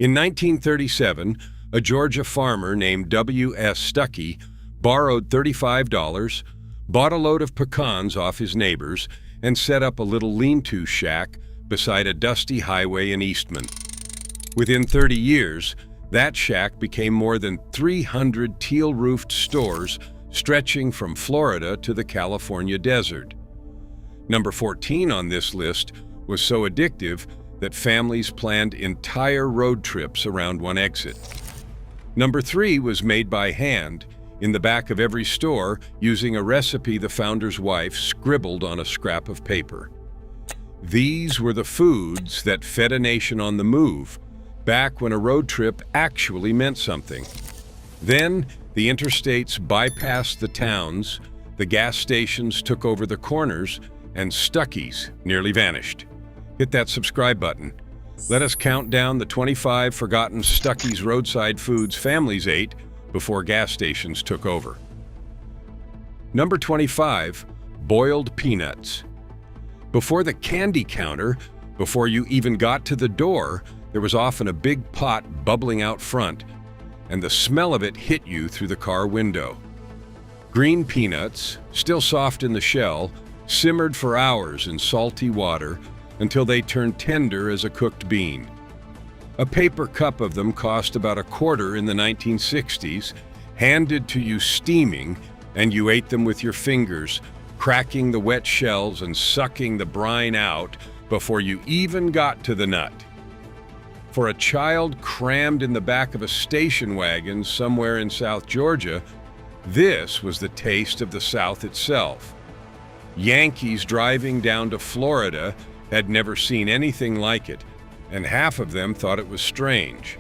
In 1937, a Georgia farmer named W.S. Stuckey borrowed $35, bought a load of pecans off his neighbors, and set up a little lean-to shack beside a dusty highway in Eastman. Within 30 years, that shack became more than 300 teal-roofed stores stretching from Florida to the California desert. Number 14 on this list was so addictive that families planned entire road trips around one exit. Number 3 was made by hand in the back of every store using a recipe the founder's wife scribbled on a scrap of paper. These were the foods that fed a nation on the move, back when a road trip actually meant something. Then, the interstates bypassed the towns, the gas stations took over the corners, and Stuckey's nearly vanished. Hit that subscribe button. Let us count down the 25 forgotten Stuckey's roadside foods families ate before gas stations took over. Number 25, boiled peanuts. Before the candy counter, before you even got to the door, there was often a big pot bubbling out front, and the smell of it hit you through the car window. Green peanuts, still soft in the shell, simmered for hours in salty water until they turned tender as a cooked bean. A paper cup of them cost about a quarter in the 1960s, handed to you steaming, and you ate them with your fingers, cracking the wet shells and sucking the brine out before you even got to the nut. For a child crammed in the back of a station wagon somewhere in South Georgia, this was the taste of the South itself. Yankees driving down to Florida had never seen anything like it, and half of them thought it was strange.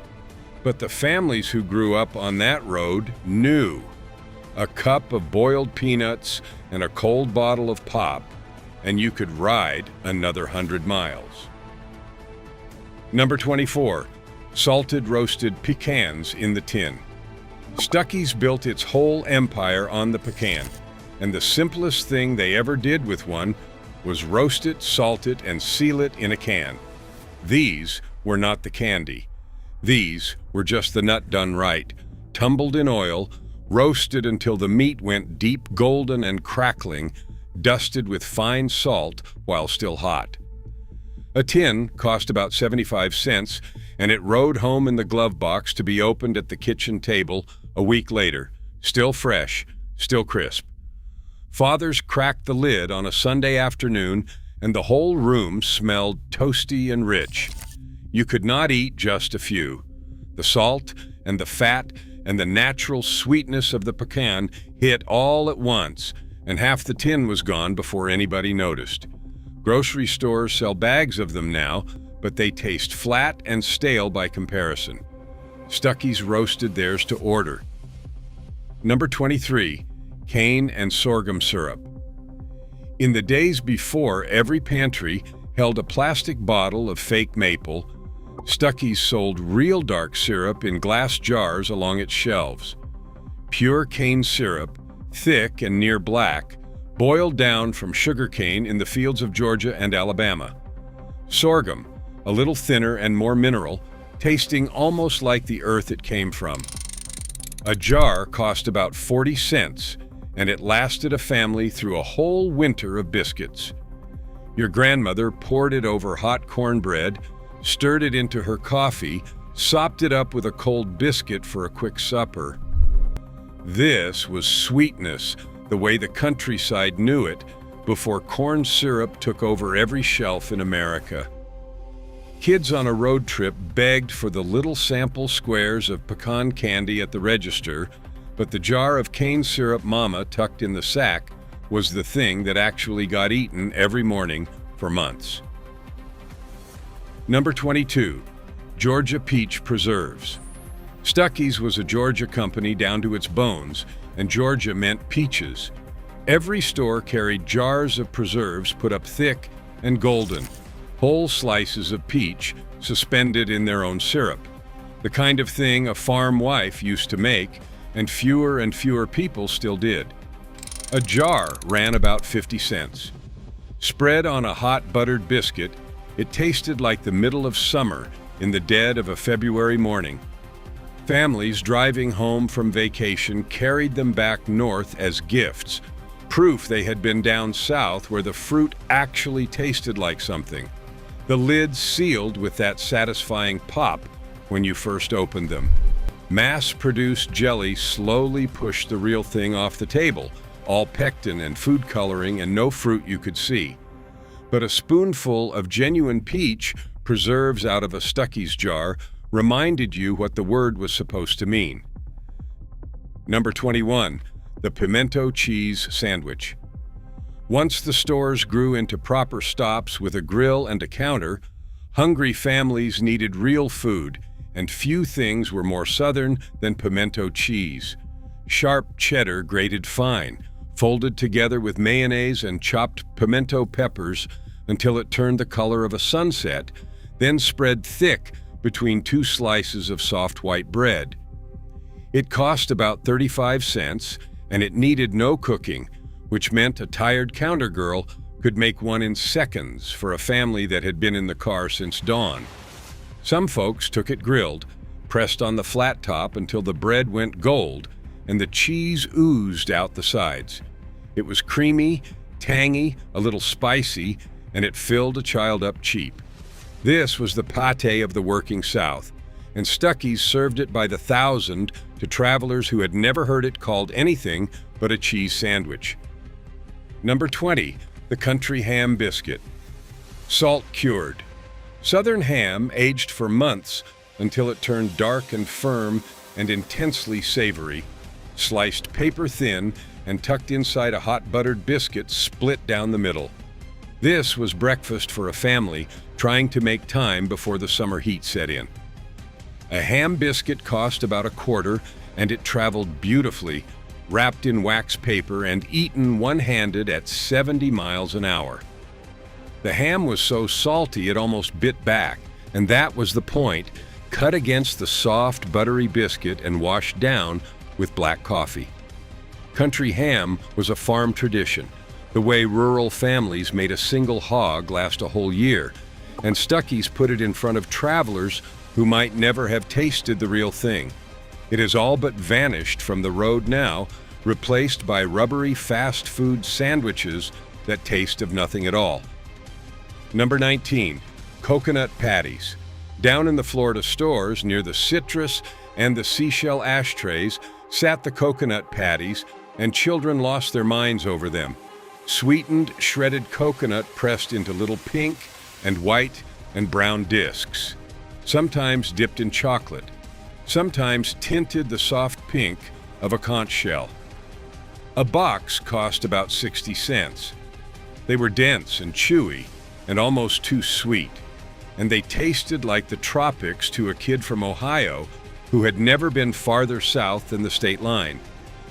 But the families who grew up on that road knew. A cup of boiled peanuts and a cold bottle of pop, and you could ride another 100 miles. Number 24, salted roasted pecans in the tin. Stuckey's built its whole empire on the pecan, and the simplest thing they ever did with one was roast it, salt it, and seal it in a can. These were not the candy. These were just the nut done right, tumbled in oil, roasted until the meat went deep golden and crackling, dusted with fine salt while still hot. A tin cost about 75 cents, and it rode home in the glove box to be opened at the kitchen table a week later, still fresh, still crisp. Fathers cracked the lid on a Sunday afternoon, and the whole room smelled toasty and rich. You could not eat just a few. The salt and the fat and the natural sweetness of the pecan hit all at once, and half the tin was gone before anybody noticed. Grocery stores sell bags of them now, but they taste flat and stale by comparison. Stuckey's roasted theirs to order. Number 23, cane and sorghum syrup. In the days before every pantry held a plastic bottle of fake maple, Stuckey's sold real dark syrup in glass jars along its shelves. Pure cane syrup, thick and near black, boiled down from sugar cane in the fields of Georgia and Alabama. Sorghum, a little thinner and more mineral, tasting almost like the earth it came from. A jar cost about 40 cents, and it lasted a family through a whole winter of biscuits. Your grandmother poured it over hot cornbread, stirred it into her coffee, sopped it up with a cold biscuit for a quick supper. This was sweetness, the way the countryside knew it, before corn syrup took over every shelf in America. Kids on a road trip begged for the little sample squares of pecan candy at the register, but the jar of cane syrup mama tucked in the sack was the thing that actually got eaten every morning for months. Number 22, Georgia peach preserves. Stuckey's was a Georgia company down to its bones, and Georgia meant peaches. Every store carried jars of preserves put up thick and golden, whole slices of peach suspended in their own syrup, the kind of thing a farm wife used to make, and fewer people still did. A jar ran about 50 cents. Spread on a hot buttered biscuit, it tasted like the middle of summer in the dead of a February morning. Families driving home from vacation carried them back north as gifts, proof they had been down south where the fruit actually tasted like something. The lids sealed with that satisfying pop when you first opened them. Mass-produced jelly slowly pushed the real thing off the table, all pectin and food coloring and no fruit you could see. But a spoonful of genuine peach preserves out of a Stuckey's jar reminded you what the word was supposed to mean. Number 21, the pimento cheese sandwich. Once the stores grew into proper stops with a grill and a counter, hungry families needed real food, and few things were more southern than pimento cheese. Sharp cheddar grated fine, folded together with mayonnaise and chopped pimento peppers until it turned the color of a sunset, then spread thick between two slices of soft white bread. It cost about 35 cents, and it needed no cooking, which meant a tired counter girl could make one in seconds for a family that had been in the car since dawn. Some folks took it grilled, pressed on the flat top until the bread went gold and the cheese oozed out the sides. It was creamy, tangy, a little spicy, and it filled a child up cheap. This was the pâté of the working South, and Stuckey's served it by the thousand to travelers who had never heard it called anything but a cheese sandwich. Number 20, the country ham biscuit. Salt cured. Southern ham aged for months until it turned dark and firm and intensely savory, sliced paper thin and tucked inside a hot buttered biscuit split down the middle. This was breakfast for a family trying to make time before the summer heat set in. A ham biscuit cost about $1, and it traveled beautifully, wrapped in wax paper and eaten one-handed at 70 miles an hour. The ham was so salty it almost bit back, and that was the point, cut against the soft, buttery biscuit and washed down with black coffee. Country ham was a farm tradition, the way rural families made a single hog last a whole year, and Stuckey's put it in front of travelers who might never have tasted the real thing. It has all but vanished from the road now, replaced by rubbery fast food sandwiches that taste of nothing at all. Number 19, coconut patties. Down in the Florida stores near the citrus and the seashell ashtrays sat the coconut patties, and children lost their minds over them. Sweetened, shredded coconut pressed into little pink and white and brown discs, sometimes dipped in chocolate, sometimes tinted the soft pink of a conch shell. A box cost about 60 cents. They were dense and chewy and almost too sweet, and they tasted like the tropics to a kid from Ohio who had never been farther south than the state line.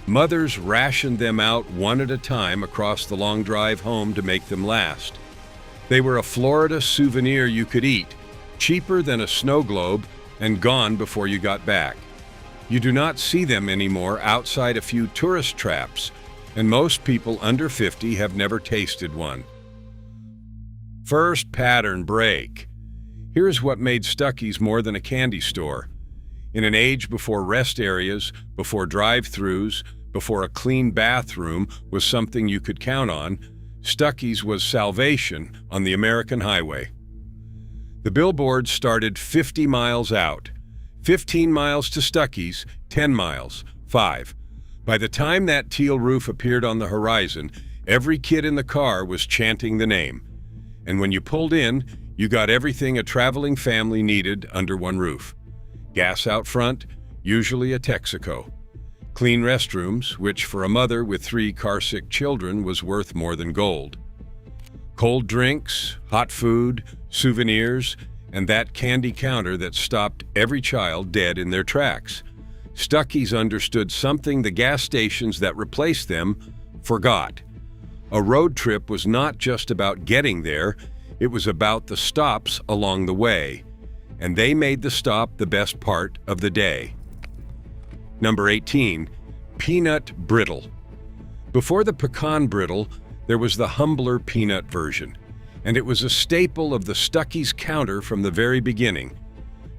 Mothers rationed them out one at a time across the long drive home to make them last. They were a Florida souvenir you could eat, cheaper than a snow globe, and gone before you got back. You do not see them anymore outside a few tourist traps, and most people under 50 have never tasted one. First pattern break. Here's what made Stuckey's more than a candy store. In an age before rest areas, before drive-thrus, before a clean bathroom was something you could count on, Stuckey's was salvation on the American highway. The billboard started 50 miles out. 15 miles to Stuckey's, 10 miles, 5. By the time that teal roof appeared on the horizon, every kid in the car was chanting the name. And when you pulled in, you got everything a traveling family needed under one roof. Gas out front, usually a Texaco. Clean restrooms, which for a mother with 3 car-sick children was worth more than gold. Cold drinks, hot food, souvenirs, and that candy counter that stopped every child dead in their tracks. Stuckey's understood something the gas stations that replaced them forgot. A road trip was not just about getting there, it was about the stops along the way, and they made the stop the best part of the day. Number 18, peanut brittle. Before the pecan brittle, there was the humbler peanut version, and it was a staple of the Stuckey's counter from the very beginning.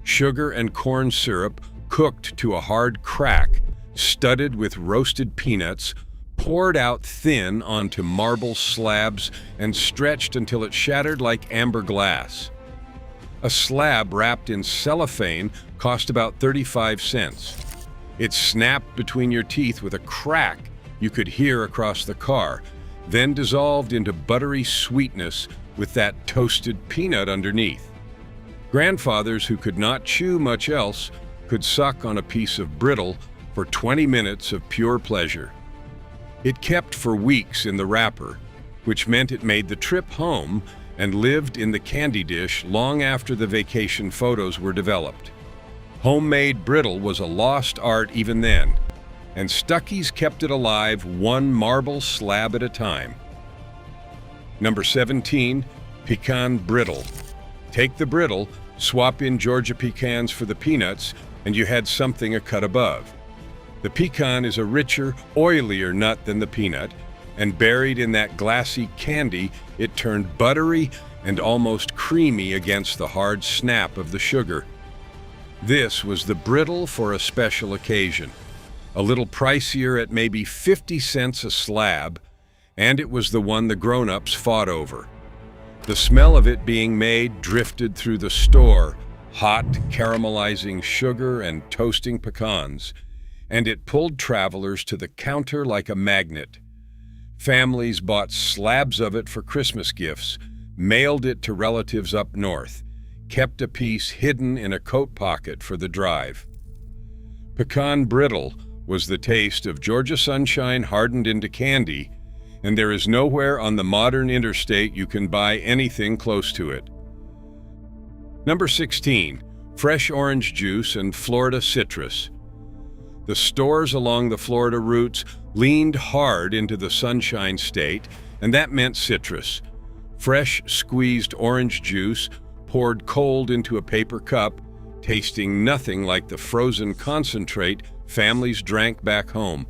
sugar and corn syrup cooked to a hard crack, studded with roasted peanuts, poured out thin onto marble slabs and stretched until it shattered like amber glass. A slab wrapped in cellophane cost about 35 cents. It snapped between your teeth with a crack you could hear across the car, then dissolved into buttery sweetness with that toasted peanut underneath. Grandfathers who could not chew much else could suck on a piece of brittle for 20 minutes of pure pleasure. It kept for weeks in the wrapper, which meant it made the trip home and lived in the candy dish long after the vacation photos were developed. Homemade brittle was a lost art even then, and Stuckey's kept it alive one marble slab at a time. Number 17, pecan brittle. Take the brittle, swap in Georgia pecans for the peanuts, and you had something a cut above. The pecan is a richer, oilier nut than the peanut, and buried in that glassy candy, it turned buttery and almost creamy against the hard snap of the sugar. This was the brittle for a special occasion, a little pricier at maybe 50 cents a slab, and it was the one the grown-ups fought over. The smell of it being made drifted through the store, hot, caramelizing sugar and toasting pecans, and it pulled travelers to the counter like a magnet. Families bought slabs of it for Christmas gifts, mailed it to relatives up north, kept a piece hidden in a coat pocket for the drive. Pecan brittle was the taste of Georgia sunshine hardened into candy, and there is nowhere on the modern interstate you can buy anything close to it. Number 16, fresh orange juice and Florida citrus. The stores along the Florida routes leaned hard into the Sunshine State, and that meant citrus. Fresh squeezed orange juice poured cold into a paper cup, tasting nothing like the frozen concentrate families drank back home.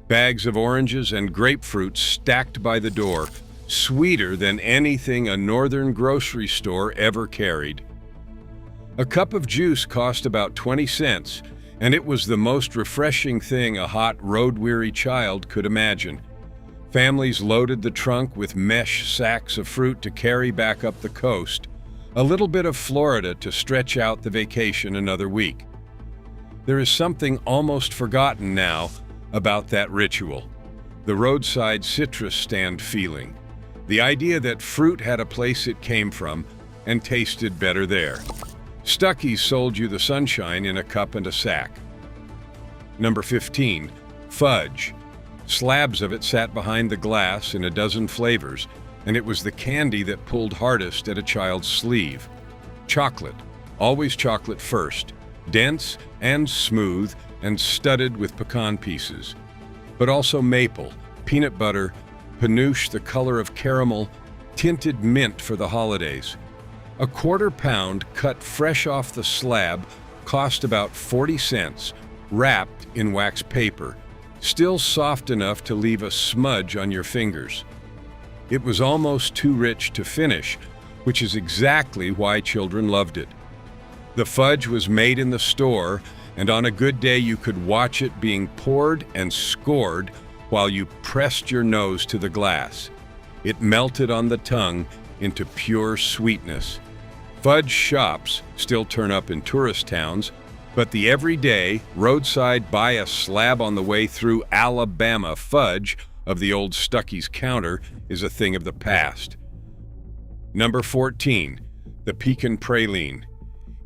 Bags of oranges and grapefruit stacked by the door, sweeter than anything a northern grocery store ever carried. A cup of juice cost about 20 cents, and it was the most refreshing thing a hot, road-weary child could imagine. Families loaded the trunk with mesh sacks of fruit to carry back up the coast, a little bit of Florida to stretch out the vacation another week. There is something almost forgotten now about that ritual, the roadside citrus stand feeling, the idea that fruit had a place it came from and tasted better there. Stuckey sold you the sunshine in a cup and a sack. Number 15, fudge. Slabs of it sat behind the glass in a dozen flavors, and it was the candy that pulled hardest at a child's sleeve. Chocolate, always chocolate first, dense and smooth and studded with pecan pieces, but also maple, peanut butter, panache the color of caramel, tinted mint for the holidays. A quarter pound cut fresh off the slab cost about 40 cents, wrapped in wax paper, still soft enough to leave a smudge on your fingers. It was almost too rich to finish, which is exactly why children loved it. The fudge was made in the store, and on a good day you could watch it being poured and scored while you pressed your nose to the glass. It melted on the tongue into pure sweetness. Fudge shops still turn up in tourist towns, but the everyday, roadside buy a slab on the way through Alabama fudge of the old Stuckey's counter is a thing of the past. Number 14, the pecan praline.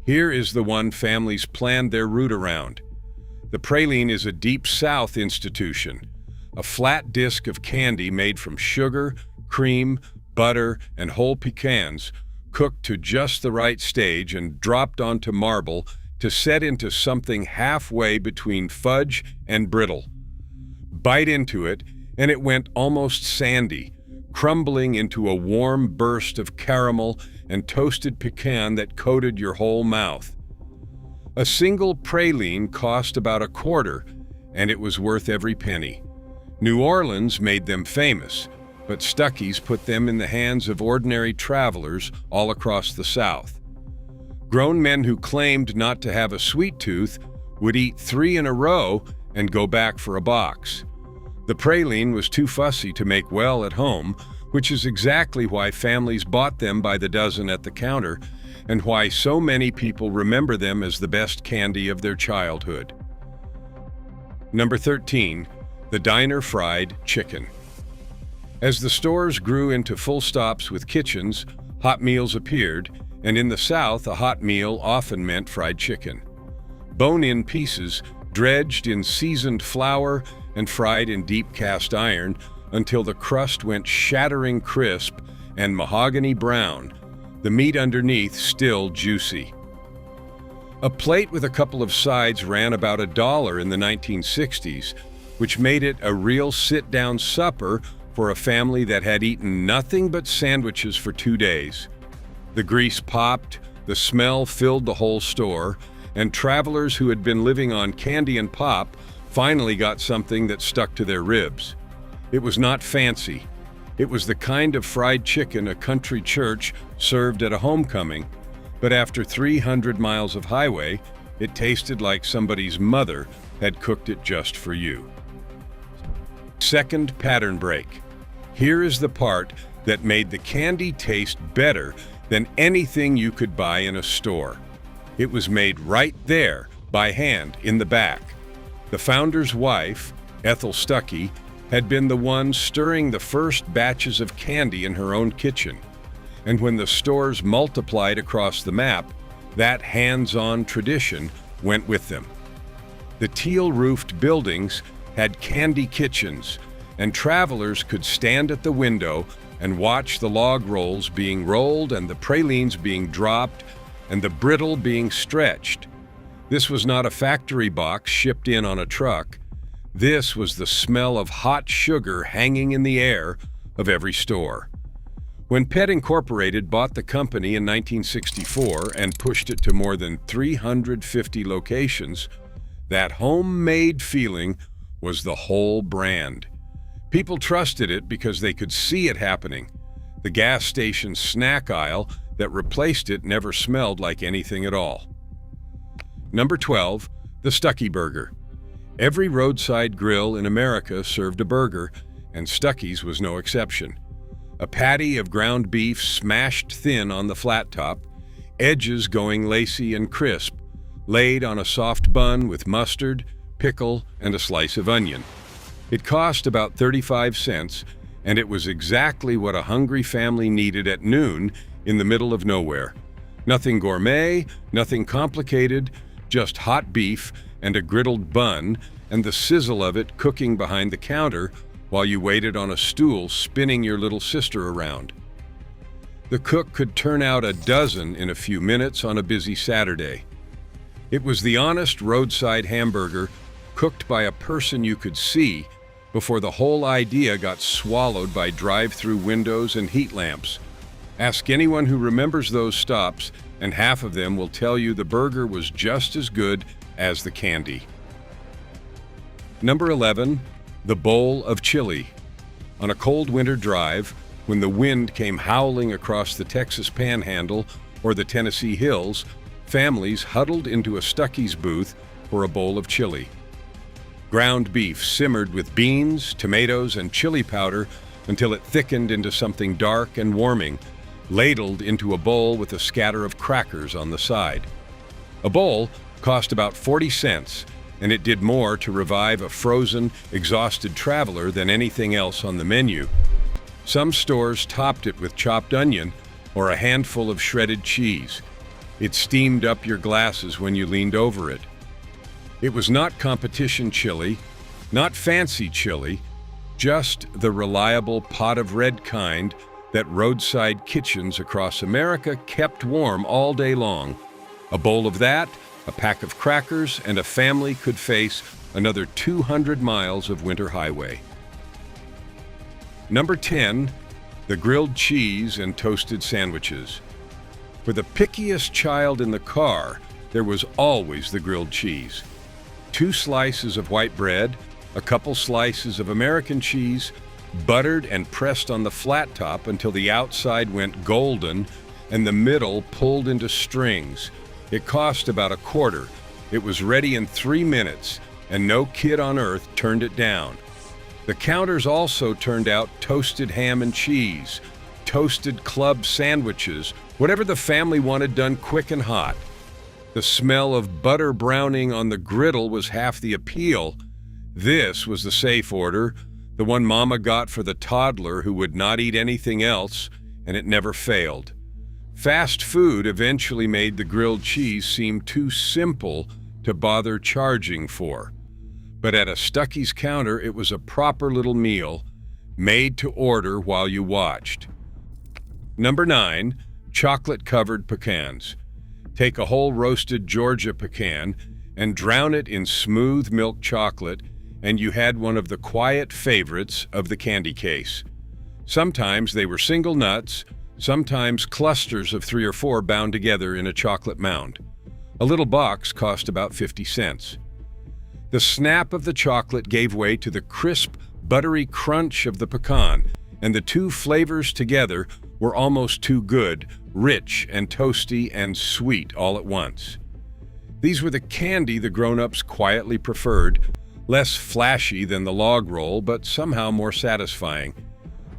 Here is the one families planned their route around. The praline is a Deep South institution, a flat disc of candy made from sugar, cream, butter, and whole pecans, cooked to just the right stage and dropped onto marble to set into something halfway between fudge and brittle. Bite into it, and it went almost sandy, crumbling into a warm burst of caramel and toasted pecan that coated your whole mouth. A single praline cost about a quarter, and it was worth every penny. New Orleans made them famous, but Stuckey's put them in the hands of ordinary travelers all across the South. Grown men who claimed not to have a sweet tooth would eat 3 in a row and go back for a box. The praline was too fussy to make well at home, which is exactly why families bought them by the dozen at the counter and why so many people remember them as the best candy of their childhood. Number 13, the diner fried chicken. As the stores grew into full stops with kitchens, hot meals appeared, and in the South, a hot meal often meant fried chicken. Bone-in pieces, dredged in seasoned flour and fried in deep cast iron until the crust went shattering crisp and mahogany brown, the meat underneath still juicy. A plate with a couple of sides ran about $1 in the 1960s, which made it a real sit-down supper for a family that had eaten nothing but sandwiches for 2 days. The grease popped, the smell filled the whole store, and travelers who had been living on candy and pop finally got something that stuck to their ribs. It was not fancy. It was the kind of fried chicken a country church served at a homecoming, but after 300 miles of highway, it tasted like somebody's mother had cooked it just for you. Second pattern break. Here is the part that made the candy taste better than anything you could buy in a store. It was made right there, by hand, in the back. The founder's wife, Ethel Stuckey, had been the one stirring the first batches of candy in her own kitchen. And when the stores multiplied across the map, that hands-on tradition went with them. The teal-roofed buildings had candy kitchens, and travelers could stand at the window and watch the log rolls being rolled and the pralines being dropped and the brittle being stretched. This was not a factory box shipped in on a truck. This was the smell of hot sugar hanging in the air of every store. When Pet Incorporated bought the company in 1964 and pushed it to more than 350 locations, that homemade feeling was the whole brand. People trusted it because they could see it happening. The gas station snack aisle that replaced it never smelled like anything at all. Number 12, the Stuckey burger. Every roadside grill in America served a burger, and Stuckey's was no exception. A patty of ground beef smashed thin on the flat top, edges going lacy and crisp, laid on a soft bun with mustard, pickle, and a slice of onion. It cost about 35 cents, and it was exactly what a hungry family needed at noon in the middle of nowhere. Nothing gourmet, nothing complicated, just hot beef and a griddled bun and the sizzle of it cooking behind the counter while you waited on a stool spinning your little sister around. The cook could turn out a dozen in a few minutes on a busy Saturday. It was the honest roadside hamburger cooked by a person you could see before the whole idea got swallowed by drive-through windows and heat lamps. Ask anyone who remembers those stops, and half of them will tell you the burger was just as good as the candy. Number 11, the bowl of chili. On a cold winter drive, when the wind came howling across the Texas Panhandle or the Tennessee Hills, families huddled into a Stuckey's booth for a bowl of chili. Ground beef simmered with beans, tomatoes, and chili powder until it thickened into something dark and warming, ladled into a bowl with a scatter of crackers on the side. A bowl cost about 40 cents, and it did more to revive a frozen, exhausted traveler than anything else on the menu. Some stores topped it with chopped onion or a handful of shredded cheese. It steamed up your glasses when you leaned over it. It was not competition chili, not fancy chili, just the reliable pot of red kind that roadside kitchens across America kept warm all day long. A bowl of that, a pack of crackers, and a family could face another 200 miles of winter highway. Number 10, the grilled cheese and toasted sandwiches. For the pickiest child in the car, there was always the grilled cheese. 2 slices of white bread, a couple slices of American cheese, buttered and pressed on the flat top until the outside went golden, and the middle pulled into strings. It cost about a quarter. It was ready in 3 minutes, and no kid on earth turned it down. The counters also turned out toasted ham and cheese, toasted club sandwiches, whatever the family wanted done quick and hot. The smell of butter browning on the griddle was half the appeal. This was the safe order, the one Mama got for the toddler who would not eat anything else, and it never failed. Fast food eventually made the grilled cheese seem too simple to bother charging for. But at a Stuckey's counter, it was a proper little meal, made to order while you watched. Number 9, chocolate-covered pecans. Take a whole roasted Georgia pecan and drown it in smooth milk chocolate, and you had one of the quiet favorites of the candy case. Sometimes they were single nuts, sometimes clusters of 3 or 4 bound together in a chocolate mound. A little box cost about 50 cents. The snap of the chocolate gave way to the crisp, buttery crunch of the pecan, and the two flavors together were almost too good, rich and toasty and sweet all at once. These were the candy the grown-ups quietly preferred, less flashy than the log roll, but somehow more satisfying.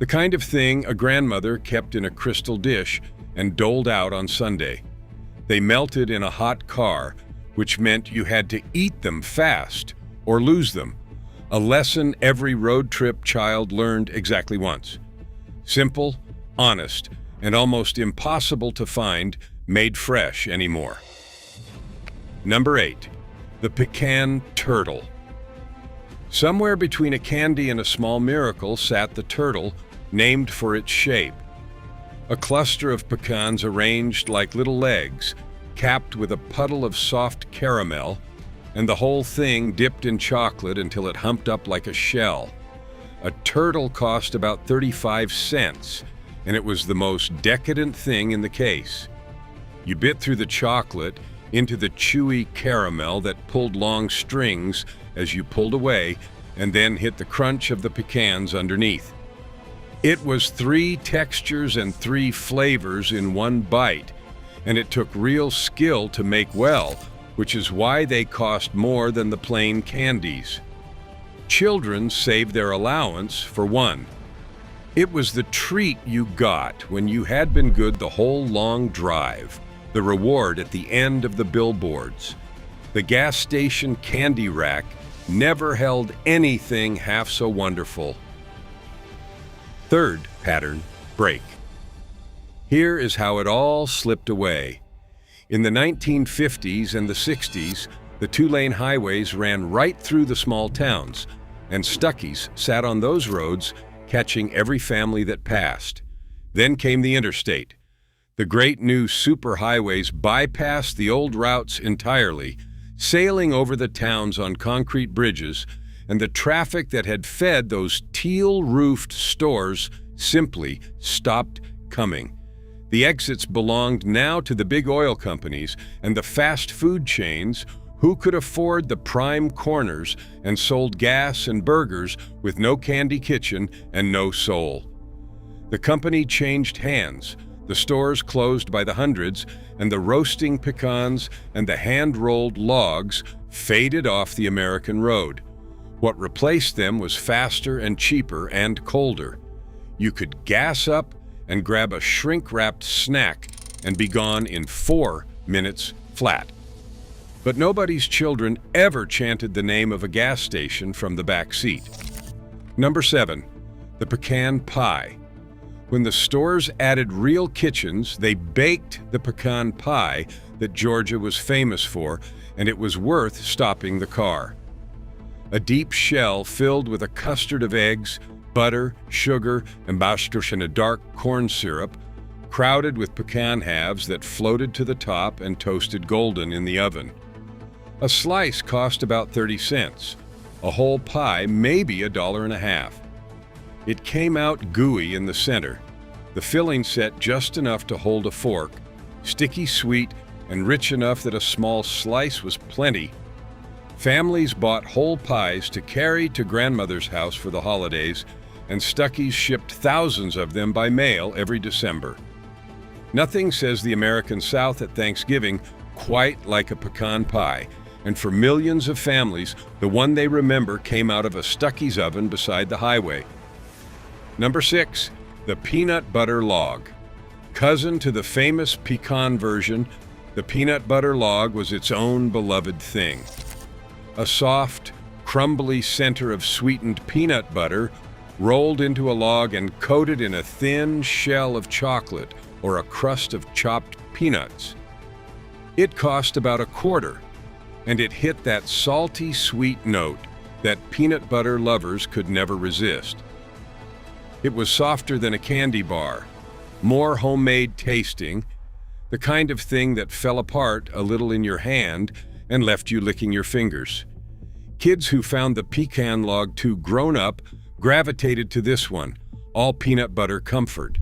The kind of thing a grandmother kept in a crystal dish and doled out on Sunday. They melted in a hot car, which meant you had to eat them fast or lose them, a lesson every road trip child learned exactly once. Simple, honest, and almost impossible to find made fresh anymore. Number 8, the pecan turtle. Somewhere between a candy and a small miracle sat the turtle, named for its shape. A cluster of pecans arranged like little legs, capped with a puddle of soft caramel, and the whole thing dipped in chocolate until it humped up like a shell. A turtle cost about 35 cents, and it was the most decadent thing in the case. You bit through the chocolate into the chewy caramel that pulled long strings as you pulled away, and then hit the crunch of the pecans underneath. It was 3 textures and 3 flavors in one bite, and it took real skill to make well, which is why they cost more than the plain candies. Children saved their allowance for one. It was the treat you got when you had been good the whole long drive, the reward at the end of the billboards. The gas station candy rack never held anything half so wonderful. Third pattern, break. Here is how it all slipped away. In the 1950s and the 60s, the 2-lane highways ran right through the small towns, and Stuckeys sat on those roads, catching every family that passed. Then came the interstate. The great new superhighways bypassed the old routes entirely, sailing over the towns on concrete bridges, and the traffic that had fed those teal-roofed stores simply stopped coming. The exits belonged now to the big oil companies and the fast food chains who could afford the prime corners and sold gas and burgers with no candy kitchen and no soul. The company changed hands. The stores closed by the hundreds, and the roasting pecans and the hand-rolled logs faded off the American road. What replaced them was faster and cheaper and colder. You could gas up and grab a shrink-wrapped snack and be gone in 4 minutes flat. But nobody's children ever chanted the name of a gas station from the back seat. Number 7, the pecan pie. When the stores added real kitchens, they baked the pecan pie that Georgia was famous for, and it was worth stopping the car. A deep shell filled with a custard of eggs, butter, sugar, and a dark corn syrup, crowded with pecan halves that floated to the top and toasted golden in the oven. A slice cost about 30 cents. A whole pie maybe $1.50. It came out gooey in the center. The filling set just enough to hold a fork, sticky sweet and rich enough that a small slice was plenty. Families bought whole pies to carry to grandmother's house for the holidays, and Stuckey's shipped thousands of them by mail every December. Nothing says the American South at Thanksgiving quite like a pecan pie, and for millions of families, the one they remember came out of a Stuckey's oven beside the highway. Number 6, the peanut butter log. Cousin to the famous pecan version, the peanut butter log was its own beloved thing. A soft, crumbly center of sweetened peanut butter rolled into a log and coated in a thin shell of chocolate or a crust of chopped peanuts. It cost about $0.25, and it hit that salty, sweet note that peanut butter lovers could never resist. It was softer than a candy bar, more homemade tasting, the kind of thing that fell apart a little in your hand and left you licking your fingers. Kids who found the pecan log too grown up gravitated to this one, all peanut butter comfort.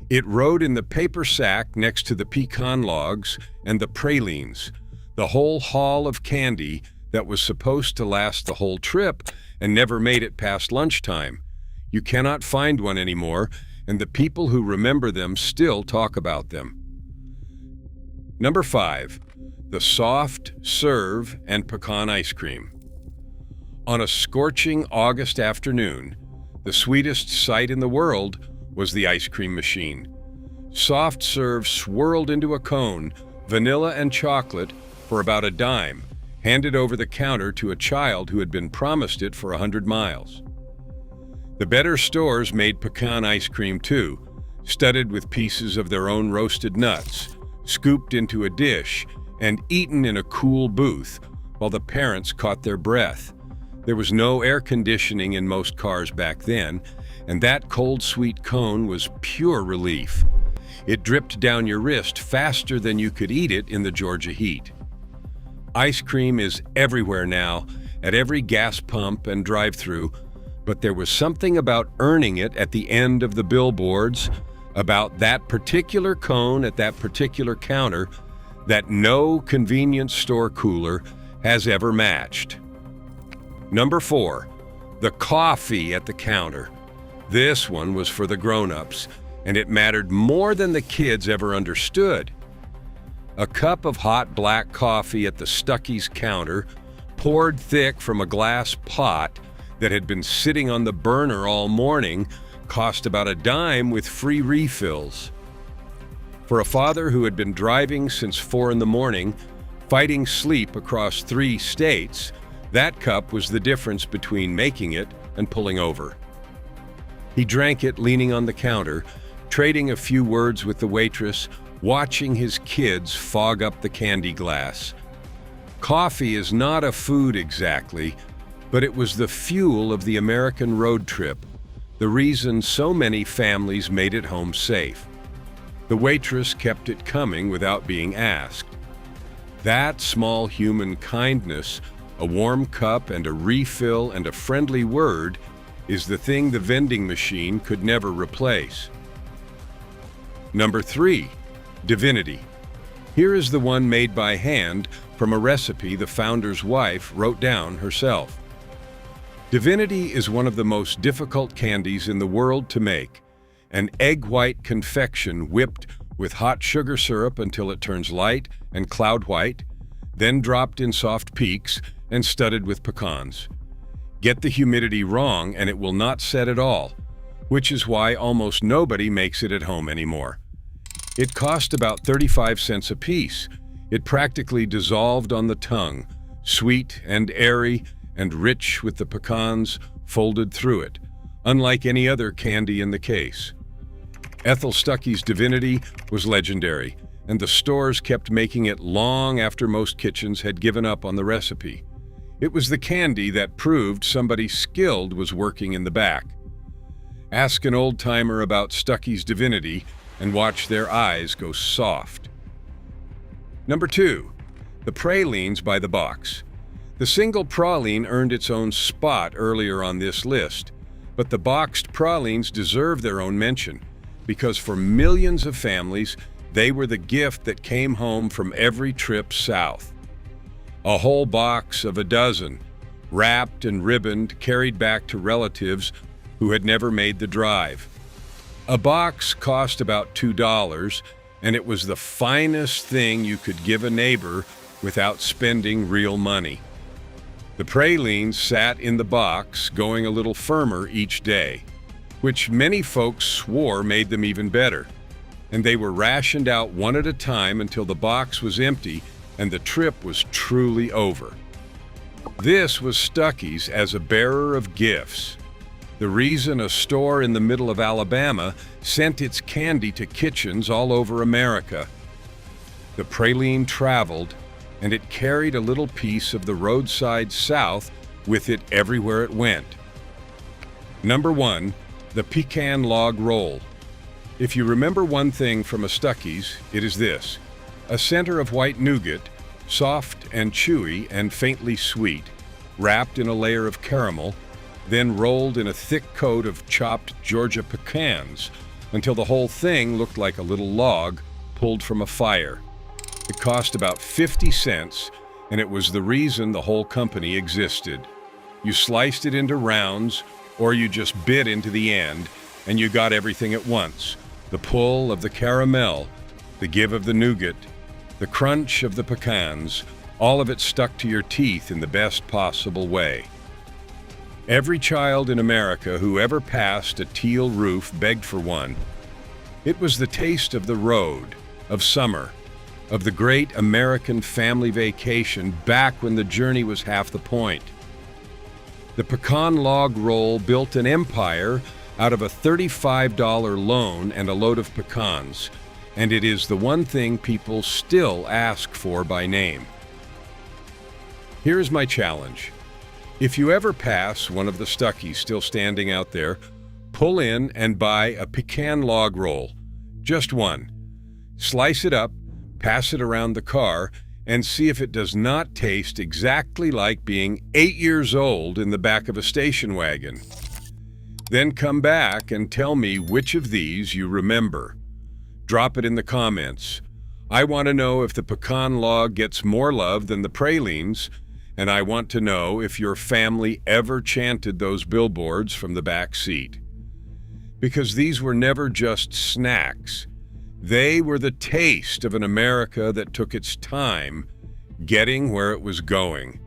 It rode in the paper sack next to the pecan logs and the pralines, the whole haul of candy that was supposed to last the whole trip and never made it past lunchtime. You cannot find one anymore, and the people who remember them still talk about them. Number 5, the soft serve and pecan ice cream. On a scorching August afternoon, the sweetest sight in the world was the ice cream machine. Soft serve swirled into a cone, vanilla and chocolate, for about $0.10, handed over the counter to a child who had been promised it for 100 miles. The better stores made pecan ice cream too, studded with pieces of their own roasted nuts, scooped into a dish, and eaten in a cool booth while the parents caught their breath. There was no air conditioning in most cars back then, and that cold, sweet cone was pure relief. It dripped down your wrist faster than you could eat it in the Georgia heat. Ice cream is everywhere now, at every gas pump and drive-thru, but there was something about earning it at the end of the billboards, about that particular cone at that particular counter, that no convenience store cooler has ever matched. Number 4, the coffee at the counter. This one was for the grown-ups, and it mattered more than the kids ever understood. A cup of hot black coffee at the Stuckey's counter, poured thick from a glass pot that had been sitting on the burner all morning, cost about $0.10 with free refills. For a father who had been driving since 4 in the morning, fighting sleep across 3 states, that cup was the difference between making it and pulling over. He drank it leaning on the counter, trading a few words with the waitress, watching his kids fog up the candy glass. Coffee is not a food exactly, but it was the fuel of the American road trip, the reason so many families made it home safe. The waitress kept it coming without being asked. That small human kindness, a warm cup and a refill and a friendly word, is the thing the vending machine could never replace. Number 3, divinity. Here is the one made by hand from a recipe the founder's wife wrote down herself. Divinity is one of the most difficult candies in the world to make, an egg white confection whipped with hot sugar syrup until it turns light and cloud white, then dropped in soft peaks and studded with pecans. Get the humidity wrong and it will not set at all, which is why almost nobody makes it at home anymore. It cost about 35 cents a piece. It practically dissolved on the tongue, sweet and airy and rich with the pecans folded through it, unlike any other candy in the case. Ethel Stuckey's Divinity was legendary, and the stores kept making it long after most kitchens had given up on the recipe. It was the candy that proved somebody skilled was working in the back. Ask an old-timer about Stuckey's Divinity and watch their eyes go soft. Number 2, the pralines by the box. The single praline earned its own spot earlier on this list, but the boxed pralines deserve their own mention, because for millions of families, they were the gift that came home from every trip south. A whole box of a dozen, wrapped and ribboned, carried back to relatives who had never made the drive. A box cost about $2, and it was the finest thing you could give a neighbor without spending real money. The pralines sat in the box, going a little firmer each day, which many folks swore made them even better, and they were rationed out one at a time until the box was empty and the trip was truly over. This was Stuckey's as a bearer of gifts. The reason a store in the middle of Alabama sent its candy to kitchens all over America. The praline traveled, and it carried a little piece of the roadside South with it everywhere it went. Number 1, the pecan log roll. If you remember one thing from a Stuckey's, it is this: a center of white nougat, soft and chewy and faintly sweet, wrapped in a layer of caramel, then rolled in a thick coat of chopped Georgia pecans until the whole thing looked like a little log pulled from a fire. It cost about 50 cents, and it was the reason the whole company existed. You sliced it into rounds, or you just bit into the end, and you got everything at once: the pull of the caramel, the give of the nougat, the crunch of the pecans, all of it stuck to your teeth in the best possible way. Every child in America who ever passed a teal roof begged for one. It was the taste of the road, of summer, of the great American family vacation back when the journey was half the point. The pecan log roll built an empire out of a $35 loan and a load of pecans, and it is the one thing people still ask for by name. Here is my challenge. If you ever pass one of the Stuckeys still standing out there, pull in and buy a pecan log roll. Just one. Slice it up, pass it around the car, and see if it does not taste exactly like being 8 years old in the back of a station wagon. Then come back and tell me which of these you remember. Drop it in the comments. I want to know if the pecan log gets more love than the pralines, and I want to know if your family ever chanted those billboards from the back seat. Because these were never just snacks. They were the taste of an America that took its time getting where it was going.